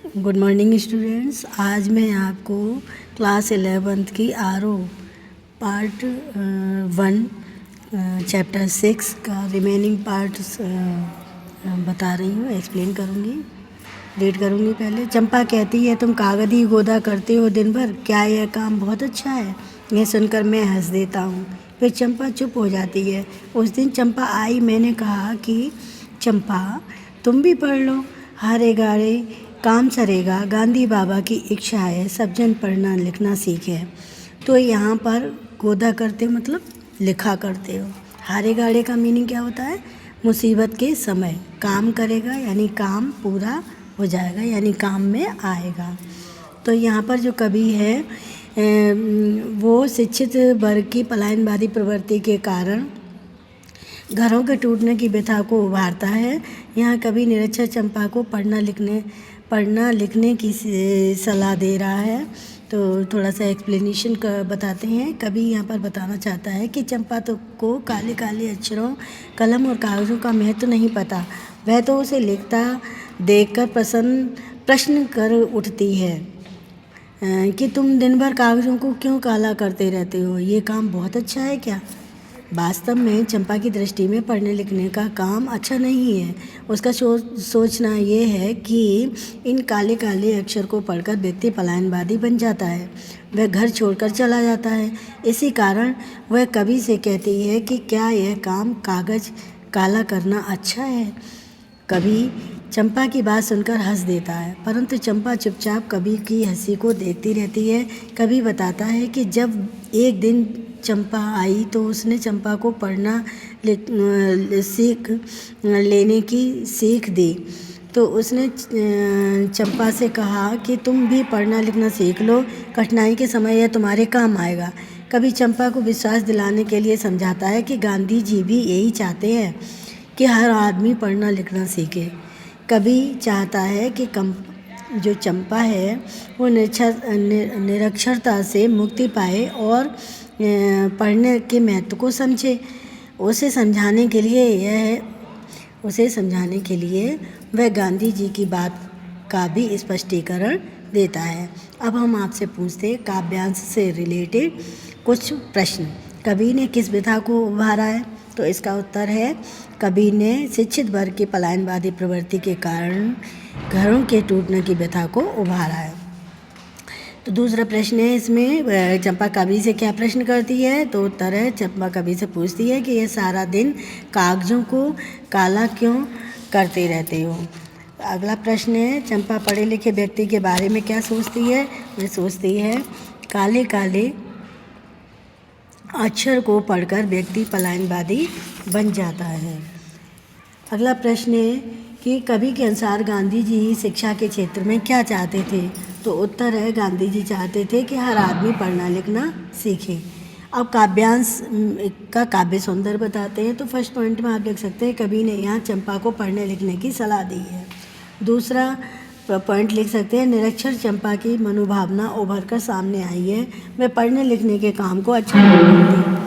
Good morning students. आज मैं आपको क्लास 11th की आर.ओ. पार्ट 1 चैप्टर 6 का रिमेनिंग पार्ट्स बता रही हूँ, एक्सप्लेन करूँगी, रीड करूँगी। पहले चंपा कहती है, तुम कागज़ी गोदा करते हो दिन भर, क्या यह काम बहुत अच्छा है? यह सुनकर मैं हंस देता हूँ। फिर चंपा चुप हो जाती है। उस दिन चंपा आई, मैंने कहा कि चंपा तुम भी पढ़ लो, हारे गाड़े काम सरेगा। गांधी बाबा की इच्छा है सब जन पढ़ना लिखना सीखे। तो यहाँ पर गोदा करते हो मतलब लिखा करते हो। हारे गाड़े का मीनिंग क्या होता है? मुसीबत के समय काम करेगा, यानी काम पूरा हो जाएगा, यानी काम में आएगा। तो यहाँ पर जो कवि है वो शिक्षित वर्ग की पलायनवादी प्रवृत्ति के कारण घरों के टूटने की व्यथा को उभारता है। यहाँ कवि निरक्षर चंपा को पढ़ना लिखने की सलाह दे रहा है। तो थोड़ा सा एक्सप्लेनेशन बताते हैं। कवि यहाँ पर बताना चाहता है कि चंपा को काले काले अक्षरों, कलम और कागज़ों का महत्व नहीं पता। वह तो उसे लिखता देखकर प्रश्न कर उठती है कि तुम दिन भर कागज़ों को क्यों काला करते रहते हो? ये काम बहुत अच्छा है क्या? वास्तव में चंपा की दृष्टि में पढ़ने लिखने का काम अच्छा नहीं है। उसका सोचना ये है कि इन काले काले अक्षर को पढ़कर व्यक्ति पलायनवादी बन जाता है, वह घर छोड़कर चला जाता है। इसी कारण वह कवि से कहती है कि क्या यह काम कागज़ काला करना अच्छा है? कवि चंपा की बात सुनकर हंस देता है, परंतु चंपा चुपचाप कवि की हंसी को देखती रहती है। कवि बताता है कि जब एक दिन चंपा आई तो उसने चंपा को पढ़ना सीख लेने की सीख दी। तो उसने चंपा से कहा कि तुम भी पढ़ना लिखना सीख लो, कठिनाई के समय यह तुम्हारे काम आएगा। कभी चंपा को विश्वास दिलाने के लिए समझाता है कि गांधी जी भी यही चाहते हैं कि हर आदमी पढ़ना लिखना सीखे। कभी चाहता है कि जो चंपा है वो निरक्षरता से मुक्ति पाए और पढ़ने के महत्व को समझे। उसे समझाने के लिए वह गांधी जी की बात का भी स्पष्टीकरण देता है। अब हम आपसे पूछते हैं काव्यांश से रिलेटेड कुछ प्रश्न। कवि ने किस व्यथा को उभारा है? तो इसका उत्तर है, कवि ने शिक्षित वर्ग की पलायनवादी प्रवृत्ति के कारण घरों के टूटने की व्यथा को उभारा है। तो दूसरा प्रश्न है, इसमें चंपा कवि से क्या प्रश्न करती है? तो उत्तर है, चंपा कवि से पूछती है कि ये सारा दिन कागज़ों को काला क्यों करते रहते हो? अगला प्रश्न है, चंपा पढ़े लिखे व्यक्ति के बारे में क्या सोचती है? वह सोचती है काले काले अक्षर को पढ़कर व्यक्ति पलायनवादी बन जाता है। अगला प्रश्न है कि कवि के अनुसार गांधी जी शिक्षा के क्षेत्र में क्या चाहते थे? तो उत्तर है, गांधी जी चाहते थे कि हर आदमी पढ़ना लिखना सीखे। अब काव्यांश का काव्य सौंदर्य बताते हैं। तो फर्स्ट पॉइंट में आप देख सकते हैं, कवि ने यहाँ चंपा को पढ़ने लिखने की सलाह दी है। दूसरा पॉइंट लिख सकते हैं, निरक्षर चंपा की मनोभावना उभर कर सामने आई है, वह पढ़ने लिखने के काम को अच्छा नहीं मानती।